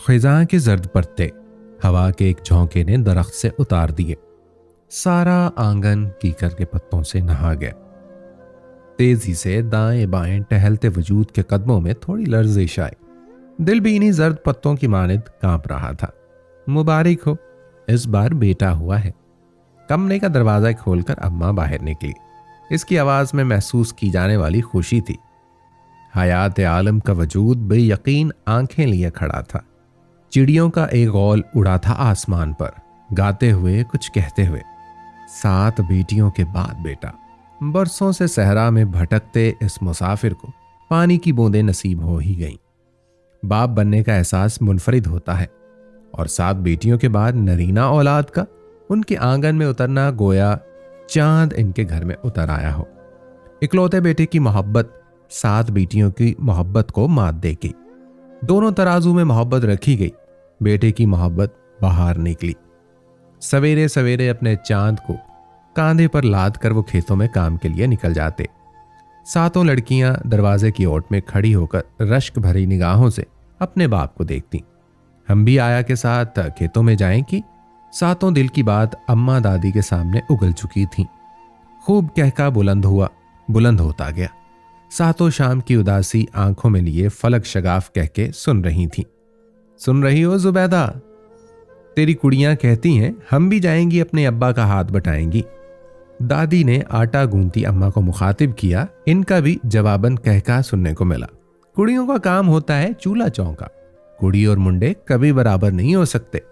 खिजां के जर्द पत्ते हवा के एक झोंके ने दरख्त से उतार दिए। सारा आंगन कीकर के पत्तों से नहा गया। तेजी से दाएं बाएं टहलते वजूद के कदमों में थोड़ी लर्जिश आई। दिल भी इन्हीं जर्द पत्तों की मानिंद कांप रहा था। मुबारक हो, इस बार बेटा हुआ है। कमरे का दरवाजा खोलकर अम्मा बाहर निकली। इसकी आवाज में महसूस की जाने वाली खुशी थी। हयात आलम का वजूद बेयकीन आंखें लिए खड़ा था। चिड़ियों का एक गौल उड़ा था आसमान पर, गाते हुए कुछ कहते हुए। 7 बेटियों के बाद बेटा। बरसों से सहरा में भटकते इस मुसाफिर को पानी की बूंदें नसीब हो ही गईं। बाप बनने का एहसास मुनफरिद होता है, और 7 बेटियों के बाद नरीना औलाद का उनके आंगन में उतरना गोया चांद इनके घर में उतर आया हो। इकलौते बेटे की मोहब्बत 7 बेटियों की मोहब्बत को मात देगी। दोनों तराजू में मोहब्बत रखी गई। बेटे की मोहब्बत बाहर निकली। सवेरे सवेरे अपने चांद को कांधे पर लाद कर वो खेतों में काम के लिए निकल जाते। 7 लड़कियां दरवाजे की ओट में खड़ी होकर रश्क भरी निगाहों से अपने बाप को देखती। हम भी आया के साथ खेतों में जाएं कि 7 दिल की बात अम्मा दादी के सामने उगल चुकी थी। खूब कहका बुलंद होता गया। 7 शाम की उदासी आंखों में लिए फलक शगाफ कह के सुन रही थी। सुन रही हो जुबैदा? तेरी कुड़ियां कहती हैं हम भी जाएंगी, अपने अब्बा का हाथ बटाएंगी। दादी ने आटा गूंथती अम्मा को मुखातिब किया। इनका भी जवाबन कहका सुनने को मिला। कुड़ियों का काम होता है चूल्हा चौंका। कुड़ी और मुंडे कभी बराबर नहीं हो सकते।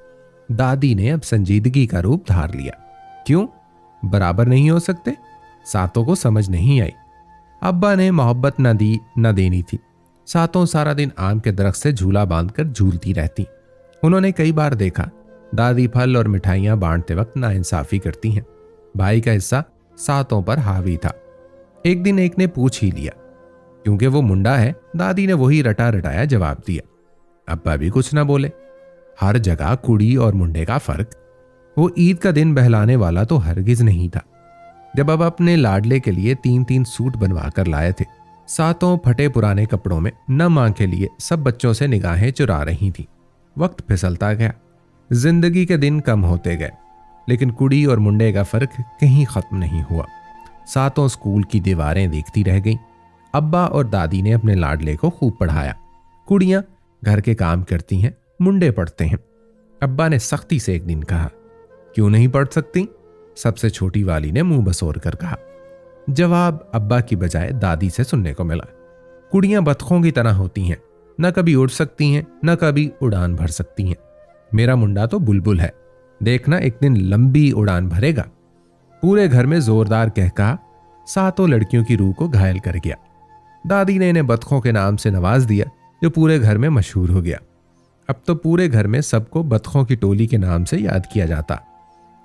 दादी ने अब संजीदगी का रूप धार लिया। क्यों बराबर नहीं हो सकते? 7 को समझ नहीं आई। अब्बा ने मोहब्बत न दी न देनी थी। 7 सारा दिन आम के दरख्त से झूला बांधकर झूलती रहती। उन्होंने कई बार देखा दादी फल और मिठाइयां बांटते वक्त नाइंसाफी करती हैं। भाई का हिस्सा 7 पर हावी था। एक दिन एक ने पूछ ही लिया। क्योंकि वो मुंडा है, दादी ने वही रटा रटाया जवाब दिया। अब्बा भी कुछ ना बोले। हर जगह कुड़ी और मुंडे का फर्क। वो ईद का दिन बहलाने वाला तो हरगिज नहीं था। जब अब अपने लाडले के लिए 3-3 सूट बनवा कर लाए थे। 7 फटे पुराने कपड़ों में नम आंखें लिए सब बच्चों से निगाहें चुरा रही थी। वक्त फिसलता गया। जिंदगी के दिन कम होते गए, लेकिन कुड़ी और मुंडे का फर्क कहीं खत्म नहीं हुआ। 7 स्कूल की दीवारें देखती रह गईं। अब्बा और दादी ने अपने लाडले को खूब पढ़ाया। कुड़ियां घर के काम करती हैं, मुंडे पढ़ते हैं। अब्बा ने सख्ती से एक दिन कहा, क्यों नहीं पढ़ सकती? सबसे छोटी वाली ने मुंह बसोर कर कहा। जवाब अब्बा की बजाय दादी से सुनने को मिला। कुड़ियां बतखों की तरह होती हैं, न कभी उड़ सकती हैं न कभी उड़ान भर सकती हैं। मेरा मुंडा तो बुलबुल है, देखना एक दिन लंबी उड़ान भरेगा। पूरे घर में जोरदार कहका 7 लड़कियों की रूह को घायल कर गया। दादी ने इन्हें बतखों के नाम से नवाज दिया, जो पूरे घर में मशहूर हो गया। अब तो पूरे घर में सबको बतखों की टोली के नाम से याद किया जाता।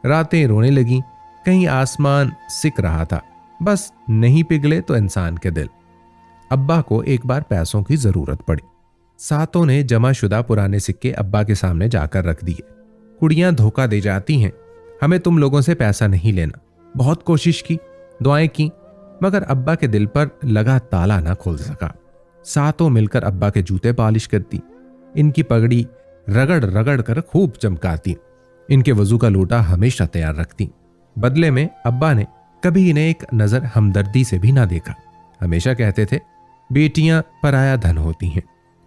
रातें रोने लगी, कहीं आसमान सिक रहा था। बस नहीं पिघले तो इंसान के दिल। अब्बा को एक बार पैसों की जरूरत पड़ी। 7 ने जमाशुदा पुराने सिक्के अब्बा के सामने जाकर रख दिए। कुड़ियां धोखा दे जाती हैं, हमें तुम लोगों से पैसा नहीं लेना। बहुत कोशिश की, दुआएं की, मगर अब्बा के दिल पर लगा ताला ना खोल सका। 7 मिलकर अब्बा के जूते पालिश करती, इनकी पगड़ी रगड़ रगड़ कर खूब चमकाती, इनके वजू का लोटा हमेशा तैयार रखती। बदले में अब्बा ने कभी इन्हें एक नजर हमदर्दी से भी ना देखा। हमेशा कहते थे, बेटियां पराया धन होती हैं,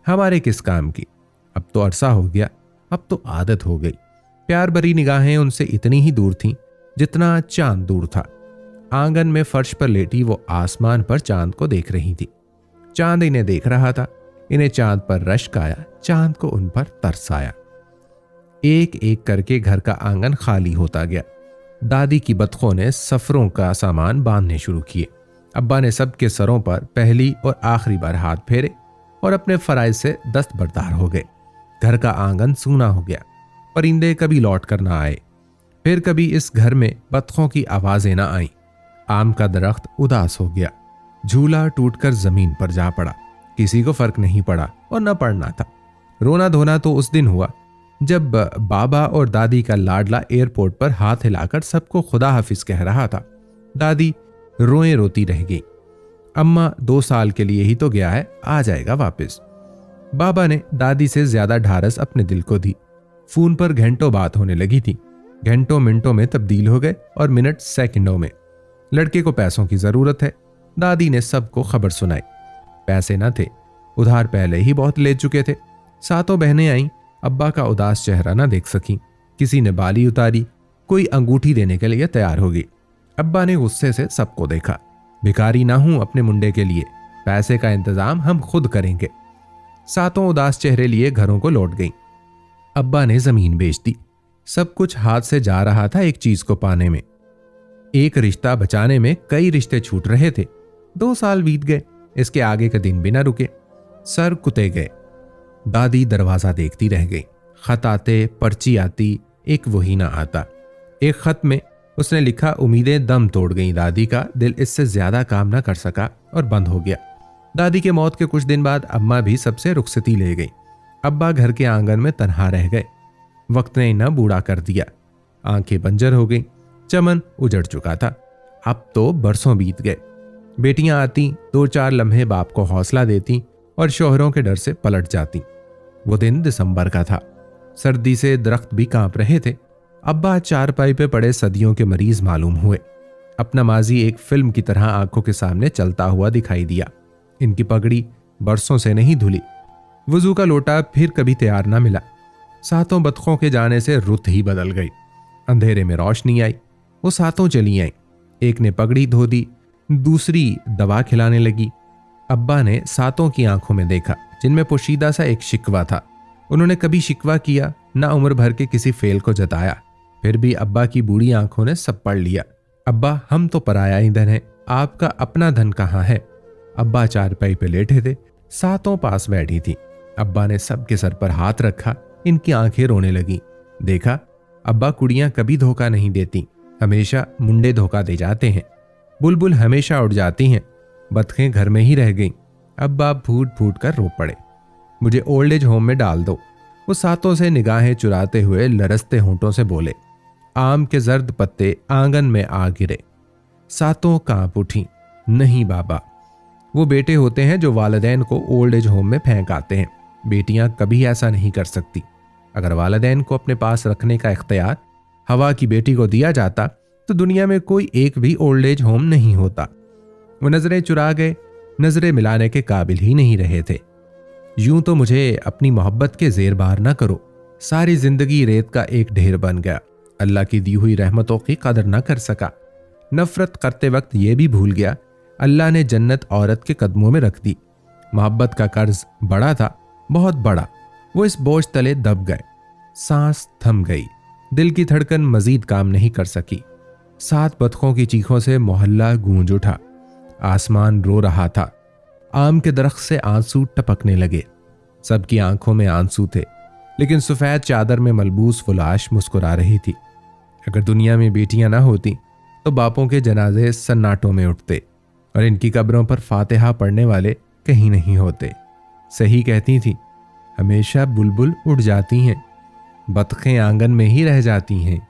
हमारे किस काम की। अब तो अरसा हो गया, अब तो आदत हो गई। प्यार भरी निगाहें उनसे इतनी ही दूर थीं जितना चांद दूर था। आंगन में फर्श पर लेटी वो आसमान पर चांद को देख रही थी। चांद इन्हें देख रहा था। इन्हें चांद पर रश्क आया, चांद को उन पर तरस आया। एक एक करके घर का आंगन खाली होता गया। दादी की बतखों ने सफरों का सामान बांधने शुरू किए। अब्बा ने सबके सरों पर पहली और आखिरी बार हाथ फेरे और अपने फराइज से दस्तबरदार हो गए। घर का आंगन सूना हो गया। परिंदे कभी लौट कर ना आए, फिर कभी इस घर में बतखों की आवाजें ना आईं। आम का दरख्त उदास हो गया। झूला टूटकर जमीन पर जा पड़ा। किसी को फर्क नहीं पड़ा और न पड़ना था। रोना धोना तो उस दिन हुआ जब बाबा और दादी का लाडला एयरपोर्ट पर हाथ हिलाकर सबको खुदा हाफिज कह रहा था। दादी रोए रोती रह गई। अम्मा 2 साल के लिए ही तो गया है, आ जाएगा वापस। बाबा ने दादी से ज्यादा ढारस अपने दिल को दी। फोन पर घंटों बात होने लगी थी। घंटों मिनटों में तब्दील हो गए और मिनट सेकंडों में। लड़के को पैसों की जरूरत है। दादी ने सबको खबर सुनाई। पैसे न थे, उधार पहले ही बहुत ले चुके थे। सातों बहनें आईं, अब्बा का उदास चेहरा न देख सकी। किसी ने बाली उतारी, कोई अंगूठी देने के लिए तैयार हो गई। अब्बा ने गुस्से से सबको देखा। भिखारी ना हूं अपने मुंडे के लिए, पैसे का इंतजाम हम खुद करेंगे। सातों उदास चेहरे लिए घरों को लौट गईं। अब्बा ने जमीन बेच दी। सब कुछ हाथ से जा रहा था एक चीज को पाने में। एक रिश्ता बचाने में कई रिश्ते छूट रहे थे। 2 साल बीत गए, इसके आगे के दिन भी ना रुके। सर कुते गए। दादी दरवाजा देखती रह गई। खत आते, पर्ची आती, एक वही ना आता। एक खत में उसने लिखा, उम्मीदें दम तोड़ गईं। दादी का दिल इससे ज्यादा काम ना कर सका और बंद हो गया। दादी के मौत के कुछ दिन बाद अम्मा भी सबसे रुखसती ले गई। अब्बा घर के आंगन में तन्हा रह गए। वक्त ने इन्हें बूढ़ा कर दिया। आंखें बंजर हो गईं, चमन उजड़ चुका था। अब तो बरसों बीत गए। बेटियां आती, 2-4 लम्हे बाप को हौसला देती और शोहरों के डर से पलट जाती। वो दिन दिसंबर का था। सर्दी से दरख्त भी कांप रहे थे। अब्बा चारपाई पे पड़े सदियों के मरीज मालूम हुए। अपना माजी एक फिल्म की तरह आंखों के सामने चलता हुआ दिखाई दिया। इनकी पगड़ी बरसों से नहीं धुली। वजू का लोटा फिर कभी तैयार ना मिला। सातों बतखों के जाने से रुत ही बदल गई। अंधेरे में रोशनी आई। वो सातों चली आईं। एक ने पगड़ी धो दी, दूसरी दवा खिलाने लगी। अब्बा ने सातों की आंखों में देखा, जिनमें पोशीदा सा एक शिकवा था। उन्होंने कभी शिकवा किया ना उम्र भर के किसी फेल को जताया। फिर भी अब्बा की बूढ़ी आंखों ने सब पढ़ लिया। अब्बा, हम तो पराया ईंधन है, आपका अपना धन कहाँ है? अब्बा चारपाई पे लेटे थे। सातों पास बैठी थी। अब्बा ने सबके सर पर हाथ रखा। इनकी आंखें रोने लगी। देखा, अब्बा, कुड़ियां कभी धोखा नहीं देती, हमेशा मुंडे धोखा दे जाते हैं। बुलबुल हमेशा उड़ जाती हैं, बतखें घर में ही रह गईं। अब्बा फूट फूट कर रो पड़े। मुझे ओल्ड एज होम में डाल दो। वो सातों से निगाहें चुराते हुए लरसते होंठों से बोले। आम के जर्द पत्ते आंगन में आ गिरे। सातों कांप उठी। नहीं बाबा, वो बेटे होते हैं जो वालिदैन को ओल्ड एज होम में फेंक आते हैं। बेटियां कभी ऐसा नहीं कर सकती। अगर वालिदैन को अपने पास रखने का इख्तियार हवा की बेटी को दिया जाता तो दुनिया में कोई एक भी ओल्ड एज होम नहीं होता। वो नजरें चुरा गए, नजरें मिलाने के काबिल ही नहीं रहे थे। यूं तो मुझे अपनी मोहब्बत के जेर बार ना करो। सारी जिंदगी रेत का एक ढेर बन गया। अल्लाह की दी हुई रहमतों की कदर ना कर सका। नफरत करते वक्त यह भी भूल गया, अल्लाह ने जन्नत औरत के कदमों में रख दी। मोहब्बत का कर्ज बड़ा था, बहुत बड़ा। वो इस बोझ तले दब गए। सांस थम गई। दिल की धड़कन मजीद काम नहीं कर सकी। 7 बतखों की चीखों से मोहल्ला गूंज उठा। आसमान रो रहा था। आम के दरख्त से आंसू टपकने लगे। सबकी आंखों में आंसू थे, लेकिन सफेद चादर में मलबूस वो लाश मुस्कुरा रही थी। अगर दुनिया में बेटियां ना होती तो बापों के जनाजे सन्नाटों में उठते और इनकी कब्रों पर फातिहा पढ़ने वाले कहीं नहीं होते। सही कहती थी, हमेशा बुलबुल उड़ जाती हैं, बतखें आंगन में ही रह जाती हैं।